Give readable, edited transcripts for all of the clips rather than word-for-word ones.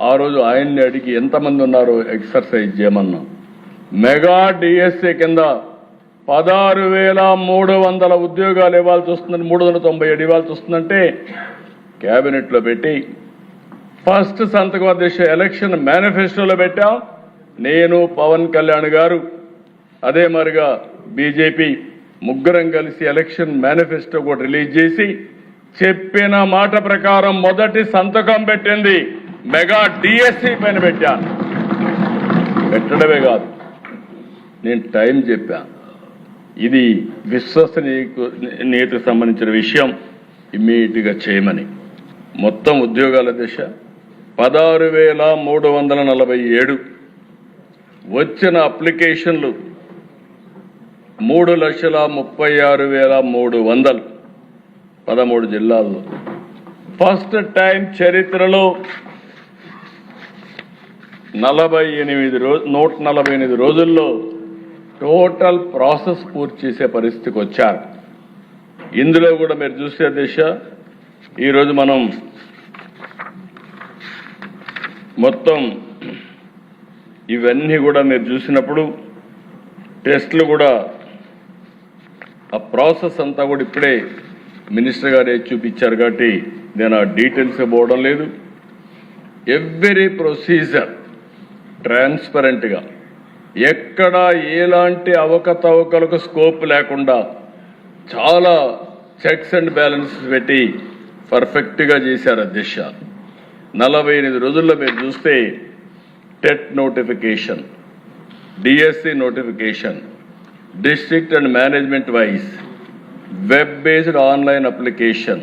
ఆ రోజు ఆయన్ని అడిగి ఎంతమంది ఉన్నారో ఎక్సర్సైజ్ చేయమన్నా. మెగా డిఎస్సి కింద 16,300 ఉద్యోగాలు ఇవ్వాల్సి వస్తుందని 397 ఇవ్వాల్సి వస్తుందంటే క్యాబినెట్లో పెట్టి ఫస్ట్ సంతకం అధ్యక్ష ఎలక్షన్ మేనిఫెస్టోలో పెట్టాం. నేను పవన్ కళ్యాణ్ గారు అదే మరిగా బీజేపీ ముగ్గురం కలిసి ఎలక్షన్ మేనిఫెస్టో కూడా రిలీజ్ చేసి చెప్పిన మాట ప్రకారం మొదటి సంతకం పెట్టింది మెగా డిఎస్సి పైన పెట్టాను. పెట్టడమే కాదు, నేను టైం చెప్పాను. ఇది విశ్వసనీయతకు సంబంధించిన విషయం, ఇమ్మీడియట్గా చేయమని. మొత్తం ఉద్యోగాల దిశ 16,347. వచ్చిన అప్లికేషన్లు 3,36,300 13 జిల్లాల్లో. ఫస్ట్ టైం చరిత్రలో 148 రోజుల్లో టోటల్ ప్రాసెస్ పూర్తి చేసే పరిస్థితికి వచ్చారు. ఇందులో కూడా మీరు చూసే దిశ ఈరోజు మనం మొత్తం ఇవన్నీ కూడా మీరు చూసినప్పుడు టెస్టులు కూడా ఆ ప్రాసెస్ అంతా కూడా ఇప్పుడే మినిస్టర్ గారు చూపించారు కాబట్టి నేను ఆ డీటెయిల్స్ పోవడం లేదు. ఎవ్రీ ప్రొసీజర్ ట్రాన్స్పరెంట్గా, ఎక్కడ ఎలాంటి అవకతవకలకు స్కోప్ లేకుండా చాలా చెక్స్ అండ్ బ్యాలెన్సెస్ పెట్టి పర్ఫెక్ట్గా చేశారు అధ్యక్ష. 48 రోజుల్లో మీరు చూస్తే TET notification, DSC notification, district and management wise web based online application,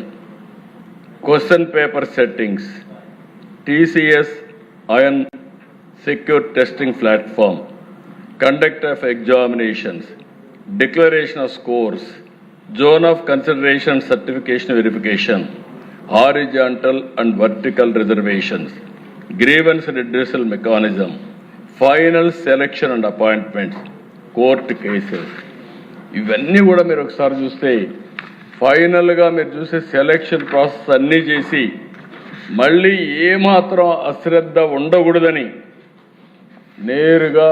question paper settings, TCS iron secure testing platform, conduct of examinations, declaration of scores, zone of consideration certification verification, horizontal and vertical reservations, grievance redressal mechanism, final selection and appointments, court cases. ఇవన్నీ కూడా మీరు ఒకసారి చూస్తే ఫైనల్గా మీరు చూసే selection process అన్నీ చేసి మళ్ళీ ఏమాత్రం అశ్రద్ధ ఉండకూడదని నేరుగా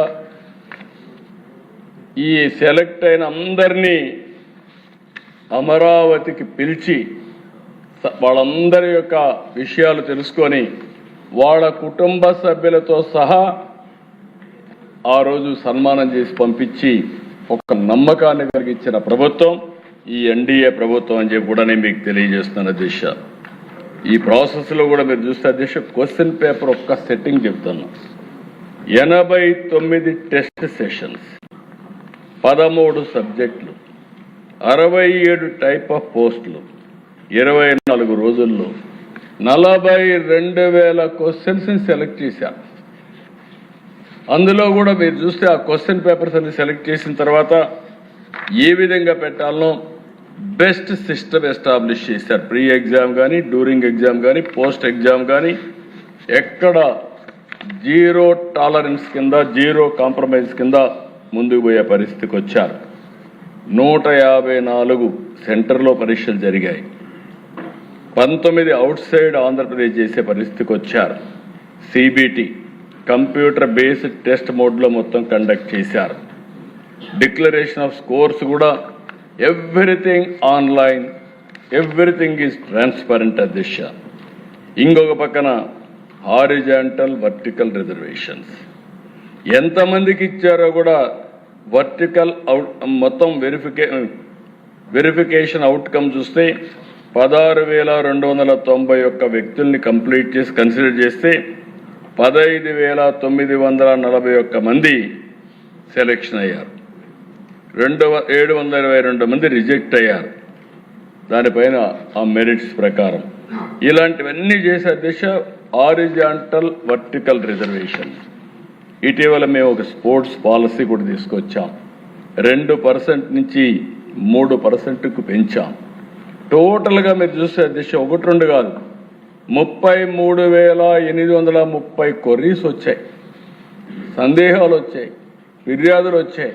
ఈ సెలెక్ట్ అయిన అందరినీ అమరావతికి పిలిచి వాళ్ళందరి యొక్క విషయాలు తెలుసుకొని వాళ్ళ కుటుంబ సభ్యులతో సహా ఆ రోజు సన్మానం చేసి పంపించి ఒక నమ్మకాన్ని కలిగించిన ప్రభుత్వం ఈ ఎన్డీఏ ప్రభుత్వం అని చెప్పి కూడా నేను మీకు తెలియజేస్తున్నాను అధ్యక్ష. ఈ ప్రాసెస్లో కూడా మీరు చూస్తే అధ్యక్ష క్వశ్చన్ పేపర్ ఒక్క సెట్టింగ్ చెప్తాను. 89 టెస్ట్ సెషన్స్, 13 సబ్జెక్టులు, 67 టైప్ ఆఫ్ పోస్టులు, 24 రోజుల్లో 42,000 క్వశ్చన్స్ని సెలెక్ట్ చేశారు. అందులో కూడా మీరు చూస్తే ఆ క్వశ్చన్ పేపర్స్ అన్ని సెలెక్ట్ చేసిన తర్వాత ఏ విధంగా పెట్టాలనో బెస్ట్ సిస్టమ్ ఎస్టాబ్లిష్ చేశారు. ప్రీ ఎగ్జామ్ కానీ, డ్యూరింగ్ ఎగ్జామ్ కానీ, పోస్ట్ ఎగ్జామ్ కానీ ఎక్కడ జీరో టాలరెన్స్ కింద, జీరో కాంప్రమైజ్ కింద ముందుకు పోయే పరిస్థితికి వచ్చారు. 154 సెంటర్లో పరీక్షలు జరిగాయి. 19 అవుట్ సైడ్ ఆంధ్రప్రదేశ్ చేసే పరిస్థితికి వచ్చారు. CBT కంప్యూటర్ బేస్డ్ టెస్ట్ మోడ్లో మొత్తం కండక్ట్ చేశారు. డిక్లరేషన్ ఆఫ్ స్కోర్స్ కూడా everything online, everything is transparent అధ్యక్ష. ఇంకొక పక్కన హారిజాంటల్ వర్టికల్ రిజర్వేషన్స్ ఎంతమందికి ఇచ్చారో కూడా వర్టికల్ మొత్తం వెరిఫికేషన్ అవుట్కమ్ చూస్తే 16,291 వ్యక్తుల్ని కంప్లీట్ చేసి కన్సిడర్ చేస్తే 15,941 మంది సెలెక్షన్ అయ్యారు. 722 మంది రిజెక్ట్ అయ్యారు. దానిపైన ఆ మెరిట్స్ ప్రకారం ఇలాంటివన్నీ చేసే దిశ హారిజాంటల్ వర్టికల్ రిజర్వేషన్. ఇటీవల మేము ఒక స్పోర్ట్స్ పాలసీ కూడా తీసుకొచ్చాం. 2% నుంచి 3%కు పెంచాం. టోటల్గా మీరు చూస్తే దిశ 1-2 కాదు, 33,830 క్వరీస్ వచ్చాయి, సందేహాలు వచ్చాయి, ఫిర్యాదులు వచ్చాయి,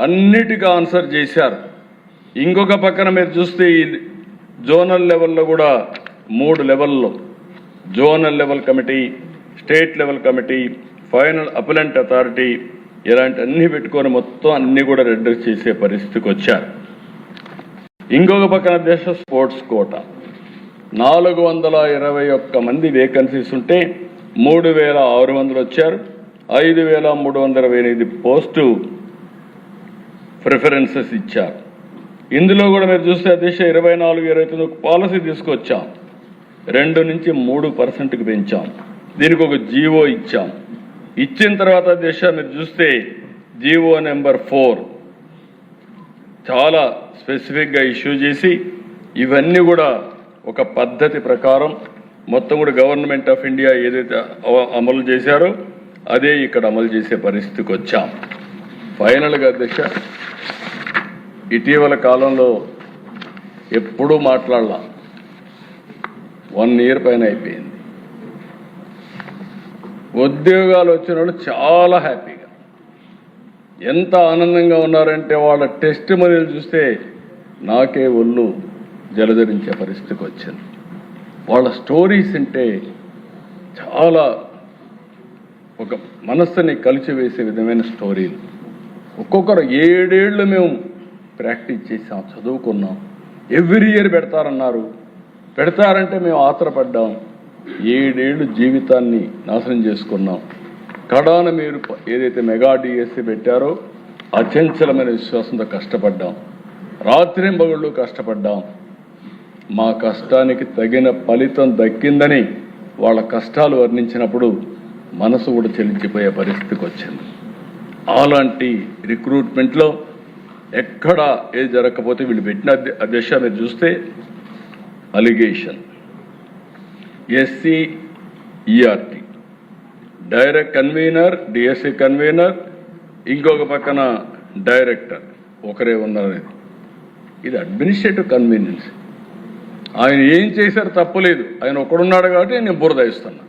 అన్నిటికీ ఆన్సర్ చేశారు. ఇంకొక పక్కన మీరు చూస్తే ఈ జోనల్ లెవెల్లో కూడా 3 లెవెల్లో zonal level committee, state level committee, final appellant authority, ఇలాంటి అన్ని పెట్టుకొని మొత్తం అన్ని కూడా రెడ్యూస్ చేసే పరిస్థితికి వచ్చారు. ఇంకొక పక్కన దేశ స్పోర్ట్స్ కోట 421 మంది వేకెన్సీస్ ఉంటే 3600 వచ్చారు. 5328 పోస్టు ప్రిఫరెన్సెస్ ఇచ్చారు. ఇందులో కూడా మీరు చూస్తే అధ్యక్ష 24-29 పాలసీ తీసుకొచ్చాం. 2 నుంచి 3% పెంచాం. దీనికి ఒక జీవో ఇచ్చాం. ఇచ్చిన తర్వాత అధ్యక్ష మీరు చూస్తే జీవో నెంబర్ 4 చాలా స్పెసిఫిక్గా ఇష్యూ చేసి ఇవన్నీ కూడా ఒక పద్ధతి ప్రకారం మొత్తం కూడా గవర్నమెంట్ ఆఫ్ ఇండియా ఏదైతే అమలు చేశారో అదే ఇక్కడ అమలు చేసే పరిస్థితికి వచ్చాం. ఫైనల్గా అధ్యక్ష ఇటీవల కాలంలో ఎప్పుడూ మాట్లాడలా, 1 ఇయర్ పైన అయిపోయింది. ఉద్యోగాలు వచ్చిన వాళ్ళు చాలా హ్యాపీగా, ఎంత ఆనందంగా ఉన్నారంటే వాళ్ళ టెస్ట్ మనీలు చూస్తే నాకే ఒళ్ళు జలధరించే పరిస్థితికి వచ్చింది. వాళ్ళ స్టోరీస్ అంటే చాలా ఒక మనస్సుని కలిచివేసే విధమైన స్టోరీలు. ఒక్కొక్కరు 7 ఏళ్ళు మేము ప్రాక్టీస్ చేసాం, చదువుకున్నాం. ఎవ్రీ ఇయర్ పెడతారన్నారు, పెడతారంటే మేము ఆత్రపడ్డాం. 7 ఏళ్ళు జీవితాన్ని నాశనం చేసుకున్నాం. కడాన మీరు ఏదైతే మెగా డిఎస్సి పెట్టారో అచంచలమైన విశ్వాసంతో కష్టపడ్డాం, రాత్రింబగళ్ళు కష్టపడ్డాం. మా కష్టానికి తగిన ఫలితం దక్కిందని వాళ్ళ కష్టాలు వర్ణించినప్పుడు మనసు కూడా చెల్లించిపోయే పరిస్థితికి వచ్చింది. అలాంటి రిక్రూట్మెంట్లో ఎక్కడ ఏది జరగకపోతే వీళ్ళు పెట్టిన అధ్యక్ష మీరు చూస్తే allegation SCERT direct convener, DSC convener, ఇంకొక పక్కన డైరెక్టర్ ఒకరే ఉన్నారు. ఇది అడ్మినిస్ట్రేటివ్ కన్వీనియన్స్. ఆయన ఏం చేశారు తప్పులేదు, ఆయన ఒకడున్నాడు కాబట్టి నేను బురద ఇస్తున్నా.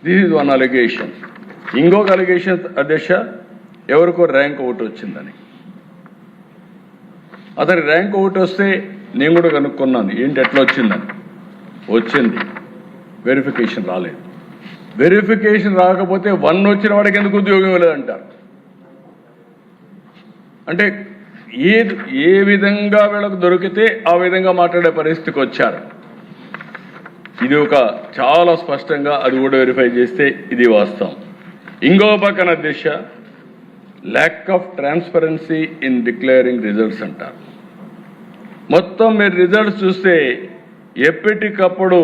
This is one allegation. ఇంకొక అలిగేషన్ అధ్యక్ష ఎవరికో ర్యాంక్ ఒకటి వచ్చిందని. అతని ర్యాంక్ ఒకటి వస్తే నేను కూడా కనుక్కున్నాను ఏంటి ఎట్లా వచ్చిందని. వచ్చింది, వెరిఫికేషన్ రాలేదు. వెరిఫికేషన్ రాకపోతే 1 వచ్చిన వాడికి ఎందుకు ఉద్యోగం ఇవ్వలేదంటారు. అంటే ఏ విధంగా వీళ్ళకు దొరికితే ఆ విధంగా మాట్లాడే పరిస్థితికి వచ్చారు. ఇది ఒక చాలా స్పష్టంగా అది కూడా వెరిఫై చేస్తే ఇది వాస్తవం. ఇంకో పక్కన అధ్యక్ష lack of transparency in declaring results అంటారు. మొత్తం మీరు రిజల్ట్స్ చూస్తే ఎప్పటికప్పుడు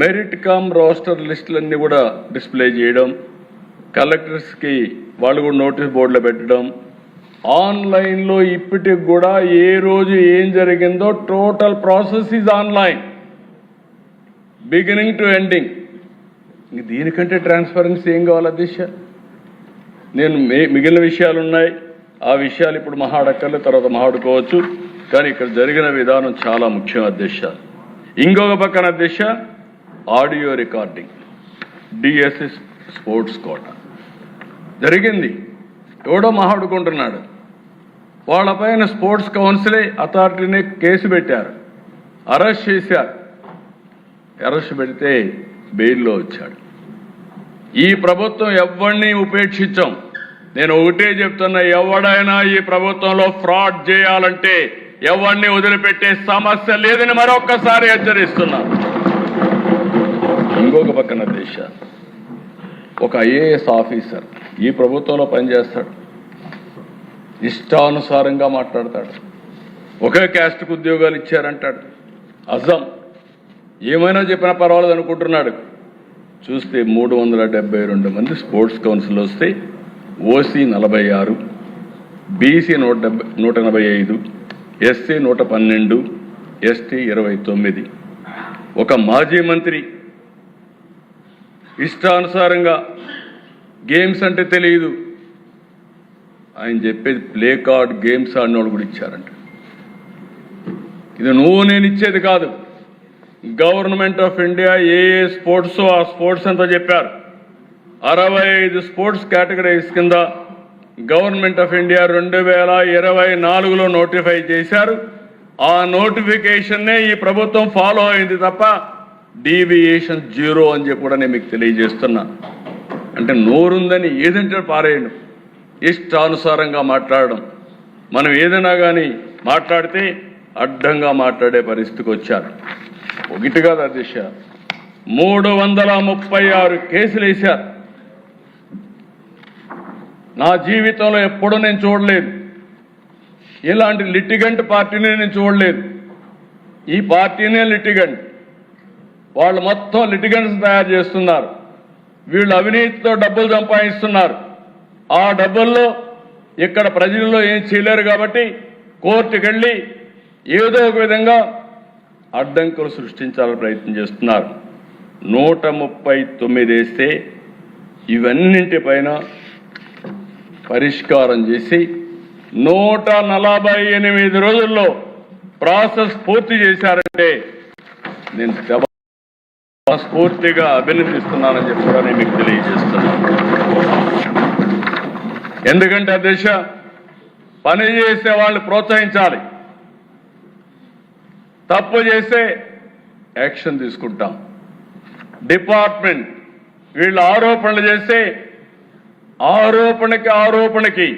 మెరిట్ కమ్ రోస్టర్ లిస్టులన్నీ కూడా డిస్ప్లే చేయడం, కలెక్టర్స్కి వాళ్ళు కూడా నోటీస్ బోర్డులో పెట్టడం, ఆన్లైన్లో ఇప్పటికి కూడా ఏ రోజు ఏం జరిగిందో total process is online beginning to ending. దీనికంటే ట్రాన్స్పరెన్సీ ఏం కావాలి అధ్యక్ష? నేను మిగిలిన విషయాలు ఉన్నాయి, ఆ విషయాలు ఇప్పుడు మహాడక్కర్లే, తర్వాత మహాడుకోవచ్చు. కానీ ఇక్కడ జరిగిన విధానం చాలా ముఖ్యం అధ్యక్ష. ఇంకొక పక్కన అధ్యక్ష audio recording, DSC sports quota జరిగింది. ఎవడో మహాడుకుంటున్నాడు, వాళ్ళపైన స్పోర్ట్స్ కౌన్సిలే అథారిటీనే కేసు పెట్టారు, అరెస్ట్ చేశారు. అరెస్ట్ పెడితే బెయిల్లో వచ్చాడు. ఈ ప్రభుత్వం ఎవరిని ఉపేక్షించాం. నేను ఒకటే చెప్తున్నా, ఎవడైనా ఈ ప్రభుత్వంలో ఫ్రాడ్ చేయాలంటే ఎవరిని వదిలిపెట్టే సమస్య లేదని మరొక్కసారి హెచ్చరిస్తున్నా. ఇంకొక పక్కన దేశ ఒక ఐఏఎస్ ఆఫీసర్ ఈ ప్రభుత్వంలో పనిచేస్తాడు, ఇష్టానుసారంగా మాట్లాడతాడు, ఒకే క్యాస్ట్కు ఉద్యోగాలు ఇచ్చారంటాడు, అజం ఏమైనా చెప్పినా పర్వాలేదు అనుకుంటున్నాడు. చూస్తే 372 మంది స్పోర్ట్స్ కౌన్సిల్ వస్తే ఓసీ 46, బీసీ 185, ఎస్సీ 112, ఎస్టీ 29. ఒక మాజీ మంత్రి ఇష్టానుసారంగా గేమ్స్ అంటే తెలియదు, ఆయన చెప్పేది ప్లే కార్డ్ గేమ్స్ ఆడినోడు కూడా ఇచ్చారంట. ఇది నేను ఇచ్చేది కాదు. Government of India A sports ఆ స్పోర్ట్స్ అంతా చెప్పారు. 65 స్పోర్ట్స్ కేటగిరీస్ కింద గవర్నమెంట్ ఆఫ్ ఇండియా 2024లో నోటిఫై చేశారు. ఆ నోటిఫికేషన్నే ఈ ప్రభుత్వం ఫాలో అయింది తప్ప డీవియేషన్ 0 అని చెప్పి కూడా నేను మీకు తెలియజేస్తున్నా. అంటే నోరుందని ఏదంటే పారేయడం, ఇష్టానుసారంగా మాట్లాడడం, మనం ఏదైనా కానీ మాట్లాడితే అడ్డంగా మాట్లాడే పరిస్థితికి వచ్చారు. ఒకటి కాదు అధ్యక్ష, 336 కేసులు వేశారు. నా జీవితంలో ఎప్పుడూ నేను చూడలేదు, ఇలాంటి లిటిగెంట్ పార్టీని నేను చూడలేదు. ఈ పార్టీనే లిటిగెంట్, వాళ్ళు మొత్తం లిటిగెంట్స్ తయారు చేస్తున్నారు. వీళ్ళు అవినీతితో డబ్బులు సంపాదిస్తున్నారు. ఆ డబ్బుల్లో ఇక్కడ ప్రజల్లో ఏం చేయలేరు కాబట్టి కోర్టుకు వెళ్ళి ఏదో ఒక విధంగా అడ్డంకులు సృష్టించాలని ప్రయత్నం చేస్తున్నారు. 139 వేస్తే ఇవన్నింటిపైన పరిష్కారం చేసి 148 రోజుల్లో ప్రాసెస్ పూర్తి చేశారంటే నేను స్ఫూర్తిగా అభినందిస్తున్నానని చెప్పి కూడా నేను మీకు తెలియజేస్తున్నాను. ఎందుకంటే అధ్యక్ష, పని చేసే వాళ్ళు ప్రోత్సహించాలి, తప్పు చేస్తే యాక్షన్ తీసుకుంటాం. డిపార్ట్మెంట్ వీళ్ళు ఆరోపణలు చేస్తే ఆరోపణకి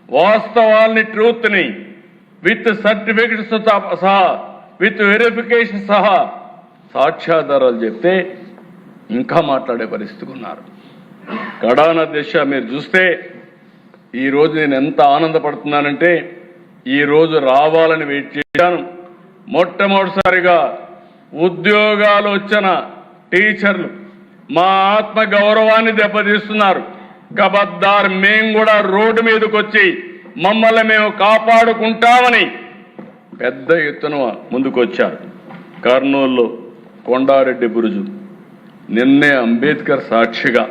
వాస్తవాల్ని, ట్రూత్ని విత్ సర్టిఫికెట్స్ సహా, విత్ వెరిఫికేషన్ సహా సాక్ష్యాధారాలు చెప్తే ఇంకా మాట్లాడే పరిస్థితికి ఉన్నారు. కడాన దిశ మీరు చూస్తే ఈరోజు నేను ఎంత ఆనందపడుతున్నానంటే, ఈరోజు రావాలని వెయిట్ చేశాను. మొట్టమొదటిసారిగా ఉద్యోగాలు వచ్చిన టీచర్లు మా ఆత్మ గౌరవాన్ని దెబ్బతీస్తున్నారు. కబద్దార్, మేము కూడా రోడ్డు మీదకి వచ్చి మమ్మల్ని మేము కాపాడుకుంటామని పెద్ద ఎత్తున ముందుకొచ్చారు. కర్నూలులో కొండారెడ్డి బురుజు, నిన్నే అంబేద్కర్ సాక్షిగా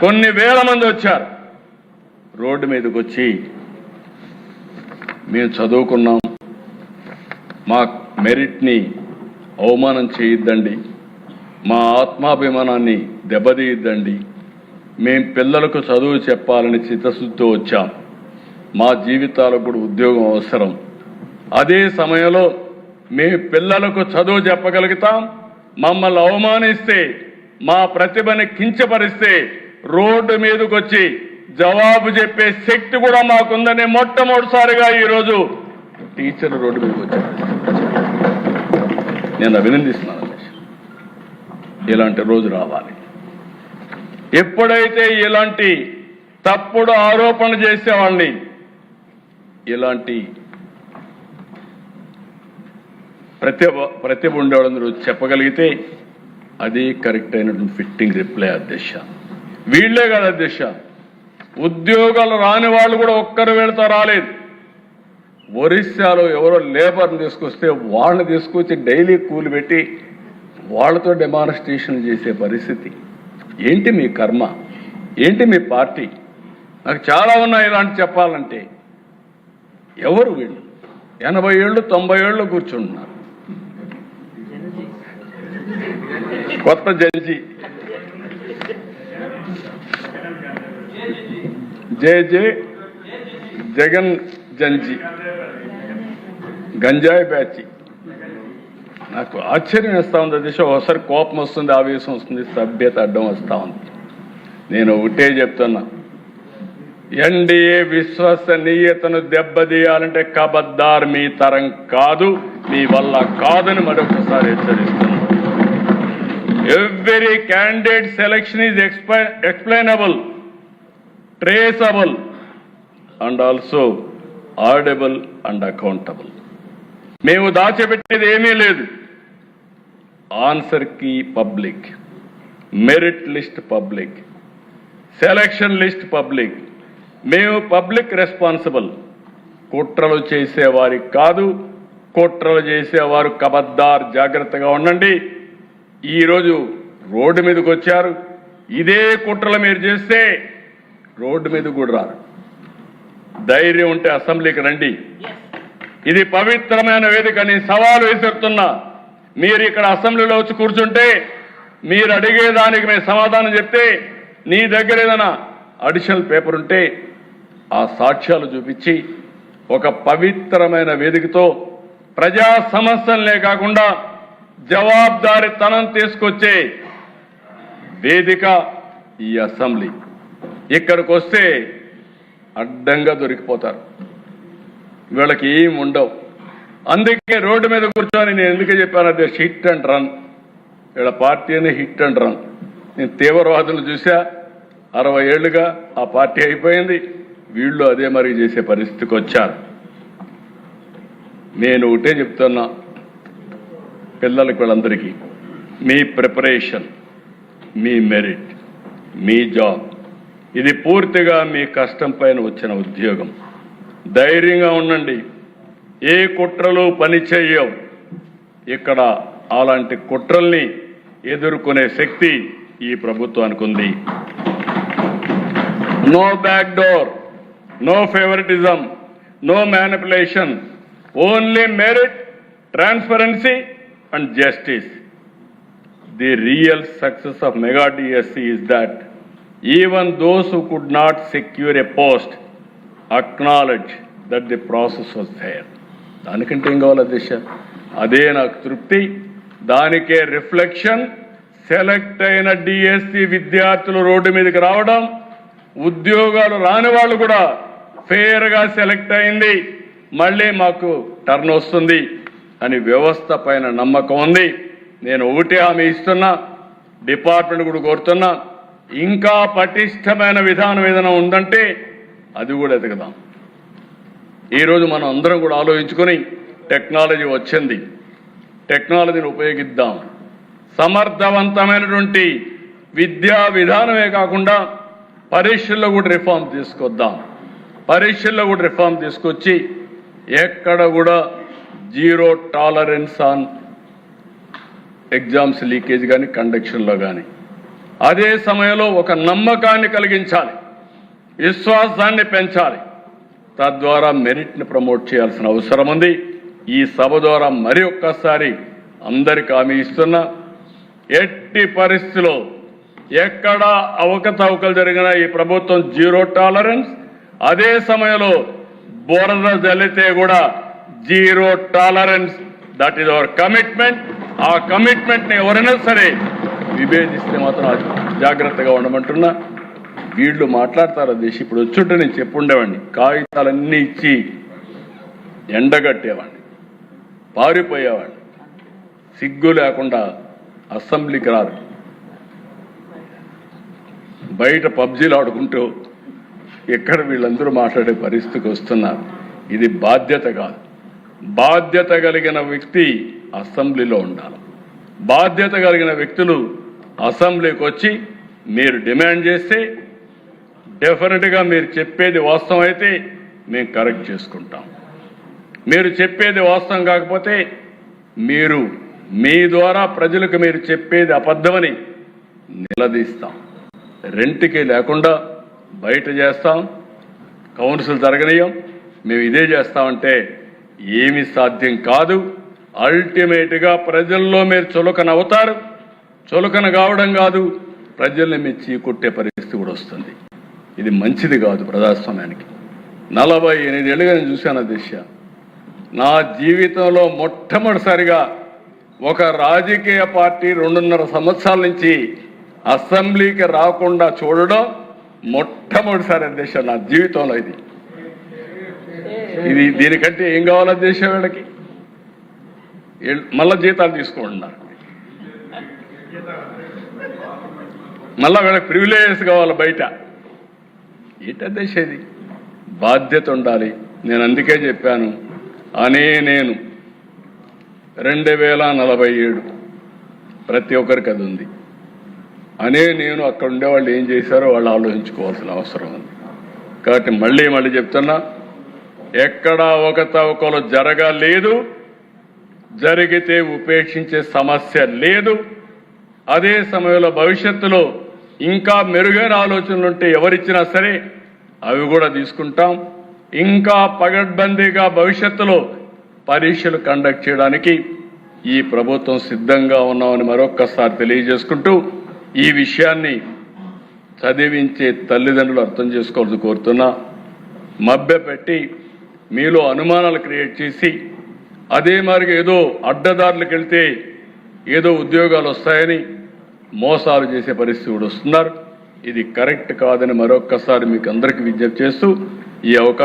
కొన్ని వేల మంది వచ్చారు. రోడ్డు మీదకి వచ్చి మేము చదువుకున్నాం, మా మెరిట్ని అవమానం చేయొద్దండి, మా ఆత్మాభిమానాన్ని దెబ్బతీయద్దండి, మేం పిల్లలకు చదువు చెప్పాలని చిత్తశుద్ధితో వచ్చాం, మా జీవితాలకు కూడా ఉద్యోగం అవసరం, అదే సమయంలో మేము పిల్లలకు చదువు చెప్పగలుగుతాం, మమ్మల్ని అవమానిస్తే, మా ప్రతిభని కించపరిస్తే రోడ్డు మీదకి వచ్చి జవాబు చెప్పే శక్తి కూడా మాకుందని మొట్టమొదటిసారిగా ఈరోజు టీచర్లు రోడ్డు మీదకి వచ్చారు. నేను అభినందిస్తున్నాను. ఇలాంటి రోజు రావాలి. ఎప్పుడైతే ఇలాంటి తప్పుడు ఆరోపణలు చేసేవాళ్ళని, ఇలాంటి ప్రతిభ ఉండేవాళ్ళందరూ చెప్పగలిగితే అది కరెక్ట్ అయినటువంటి ఫిట్టింగ్ రిప్లై అధ్యక్ష. వీళ్లే కాదు అధ్యక్ష, ఉద్యోగాలు రాని వాళ్ళు కూడా ఒక్కరు వెళతా రాలేదు. ఒరిస్సాలో ఎవరో లేబర్ని తీసుకొస్తే వాళ్ళని తీసుకొచ్చి డైలీ కూలి పెట్టి వాళ్ళతో డెమాన్స్ట్రేషన్ చేసే పరిస్థితి. ఏంటి మీ కర్మ, ఏంటి మీ పార్టీ? నాకు చాలా ఉన్నాయి ఇలాంటి చెప్పాలంటే. ఎవరు వీళ్ళు? 80 ఏళ్ళు 90 ఏళ్ళు కూర్చుంటున్నారు. కొత్త జడ్జి జే జగన్ జంజి గంజాయి బ్యాచి. నాకు ఆశ్చర్యం వేస్తా ఉంది దిశ. ఒకసారి కోపం వస్తుంది, ఆవేశం వస్తుంది, సభ్యత అడ్డం వస్తా ఉంది. నేను ఒకటే చెప్తున్నా, ఎన్డీఏ విశ్వసనీయతను దెబ్బతీయాలంటే కబద్దార్ మీ తరం కాదు, మీ వల్ల కాదని మరొకసారి హెచ్చరిస్తున్నాను. Every candidate selection is explainable, traceable and also audible and accountable. మేము దాచిపెట్టేది ఏమీ లేదు. Answer key public, merit list public, selection list public. మేము పబ్లిక్ రెస్పాన్సిబుల్. కుట్రలు చేసేవారికి కాదు, కుట్రలు చేసేవారు కబద్దార్, జాగ్రత్తగా ఉండండి. ఈరోజు రోడ్డు మీదకి వచ్చారు. ఇదే కుట్రలు మీరు చేస్తే రోడ్డు మీద కూడా రారు. ధైర్యం ఉంటే అసెంబ్లీకి రండి. ఇది పవిత్రమైన వేదిక. నేను సవాలు విసురుతున్నా. మీరు ఇక్కడ అసెంబ్లీలో వచ్చి కూర్చుంటే, మీరు అడిగేదానికి మేము సమాధానం చెప్తే, నీ దగ్గర ఏదైనా అడిషనల్ పేపర్ ఉంటే ఆ సాక్ష్యాలు చూపించి ఒక పవిత్రమైన వేదికతో ప్రజా సమస్యలనే కాకుండా జవాబుదారీతనం తీసుకొచ్చే వేదిక ఈ అసెంబ్లీ. ఇక్కడికి వస్తే అడ్డంగా దొరికిపోతారు, వీళ్ళకి ఏం ఉండవు. అందుకే రోడ్డు మీద కూర్చొని నేను ఎందుకు చెప్పానంటే హిట్ అండ్ రన్. వీళ్ళ పార్టీని హిట్ అండ్ రన్. నేను తీవ్రవాదులు చూసా, 60 ఏళ్లుగా ఆ పార్టీ అయిపోయింది, వీళ్ళు అదే మరి చేసే పరిస్థితికి వచ్చారు. నేను ఒకటే చెప్తున్నా పిల్లలకి, వీళ్ళందరికీ మీ ప్రిపరేషన్, మీ మెరిట్, మీ జాబ్ ఇది పూర్తిగా మీ కష్టం పైన వచ్చిన ఉద్యోగం. ధైర్యంగా ఉండండి, ఏ కుట్రలు పని చేయవు. ఇక్కడ అలాంటి కుట్రల్ని ఎదుర్కొనే శక్తి ఈ ప్రభుత్వానికి ఉంది. No back door, no favouritism, no manipulation, only merit, transparency and justice. The real success of Mega DSC is that even those who could not secure a post acknowledge that the process was there. దానికంటే ఏం కావాలి దిశ? అదే నాకు తృప్తి, దానికే reflection. Select అయిన DSC విద్యార్థులు road మీదకి రావడం, ఉద్యోగాలు రాని వాళ్ళు కూడా ఫెయిర్గా సెలెక్ట్ అయింది, మళ్ళీ మాకు టర్న్ వస్తుంది అని వ్యవస్థ పైన నమ్మకం ఉంది. నేను ఒకటే హామీ ఇస్తున్నా, డిపార్ట్మెంట్ కూడా కోరుతున్నా, ఇంకా పటిష్టమైన విధానం ఏదైనా ఉందంటే అది కూడా ఎదగదాం. ఈరోజు మనం అందరం కూడా ఆలోచించుకొని టెక్నాలజీ వచ్చింది, టెక్నాలజీని ఉపయోగిద్దాం. సమర్థవంతమైనటువంటి విద్యా విధానమే కాకుండా పరీక్షల్లో కూడా రిఫార్మ్ తీసుకొద్దాం. పరీక్షల్లో కూడా రిఫార్మ్ తీసుకొచ్చి ఎక్కడ కూడా zero tolerance on exams leakage కానీ కండక్షన్లో కానీ. అదే సమయంలో ఒక నమ్మకాన్ని కలిగించాలి, విశ్వాసాన్ని పెంచాలి. తద్వారా మెరిట్ని ప్రమోట్ చేయాల్సిన అవసరం ఉంది. ఈ సభ ద్వారా మరి ఒక్కసారి అందరికీ హామీ ఇస్తున్నా, ఎట్టి పరిస్థితిలో ఎక్కడా అవకతవకలు జరిగినా ఈ ప్రభుత్వం జీరో టాలరెన్స్. అదే సమయంలో బురద జల్లితే కూడా zero tolerance. That is our commitment. ఆ కమిట్మెంట్ని ఎవరైనా సరే విభేదిస్తే మాత్రం జాగ్రత్తగా ఉండమంటున్నా. వీళ్ళు మాట్లాడతారు దేశ. ఇప్పుడు వచ్చుంటే నేను చెప్పుండేవాడిని, కాగితాలన్నీ ఇచ్చి ఎండగట్టేవాడిని, పారిపోయేవాడిని. సిగ్గు లేకుండా అసెంబ్లీకి రాదు, బయట పబ్జీలు ఆడుకుంటూ ఎక్కడ వీళ్ళందరూ మాట్లాడే పరిస్థితికి వస్తున్నారు. ఇది బాధ్యత కాదు. బాధ్యత కలిగిన వ్యక్తి అసెంబ్లీలో ఉండాలి. బాధ్యత కలిగిన వ్యక్తులు అసెంబ్లీకి వచ్చి మీరు డిమాండ్ చేస్తే డెఫినెట్గా మీరు చెప్పేది వాస్తవం అయితే మేము కరెక్ట్ చేసుకుంటాం. మీరు చెప్పేది వాస్తవం కాకపోతే మీరు మీ ద్వారా ప్రజలకు మీరు చెప్పేది అబద్ధమని నిలదీస్తాం. రెంట్కి లేకుండా బయట చేస్తాం, కౌన్సిల్ జరగనీయం, మేము ఇదే చేస్తామంటే ఏమి సాధ్యం కాదు. అల్టిమేట్గా ప్రజల్లో మీరు చులకన అవుతారు. చులకన కావడం కాదు, ప్రజల్ని మెచ్చి కొట్టే పరిస్థితి కూడా వస్తుంది. ఇది మంచిది కాదు ప్రజాస్వామ్యానికి. 48 ఏళ్ళుగా నేను చూశాను దిశ. నా జీవితంలో మొట్టమొదటిసారిగా ఒక రాజకీయ పార్టీ 2.5 సంవత్సరాల నుంచి అసెంబ్లీకి రాకుండా చూడడం మొట్టమొదటిసారి దిశ నా జీవితంలో. ఇది దీనికంటే ఏం కావాలో దేశం వీళ్ళకి? మళ్ళా జీతాలు తీసుకుంటున్నారు, మళ్ళా వీళ్ళకి ప్రివిలేజెస్ కావాలి బయట. ఏంట దేశం ఇది? బాధ్యత ఉండాలి. నేను అందుకే చెప్పాను, నేను 2047 ప్రతి ఒక్కరికి అది ఉంది. నేను అక్కడ ఉండేవాళ్ళు ఏం చేశారో వాళ్ళు ఆలోచించుకోవాల్సిన అవసరం ఉంది. కాబట్టి మళ్ళీ చెప్తున్నా, ఎక్కడా అవకతవకలు జరగలేదు, జరిగితే ఉపేక్షించే సమస్య లేదు. అదే సమయంలో భవిష్యత్తులో ఇంకా మెరుగైన ఆలోచనలు ఉంటే ఎవరిచ్చినా సరే అవి కూడా తీసుకుంటాం. ఇంకా పగడ్బందీగా భవిష్యత్తులో పరీక్షలు కండక్ట్ చేయడానికి ఈ ప్రభుత్వం సిద్ధంగా ఉన్నామని మరొక్కసారి తెలియజేసుకుంటూ, ఈ విషయాన్ని చదివించే తల్లిదండ్రులు అర్థం చేసుకోవాలని కోరుతున్నా. మభ్యపెట్టి మీలో అనుమానాలు క్రియేట్ చేసి అదే మరి ఏదో అడ్డదారులకు వెళ్తే ఏదో ఉద్యోగాలు వస్తాయని మోసాలు చేసే పరిస్థితి కూడా వస్తున్నారు. ఇది కరెక్ట్ కాదని మరొక్కసారి మీకు అందరికీ విజ్ఞప్తి చేస్తూ ఈ అవకాశం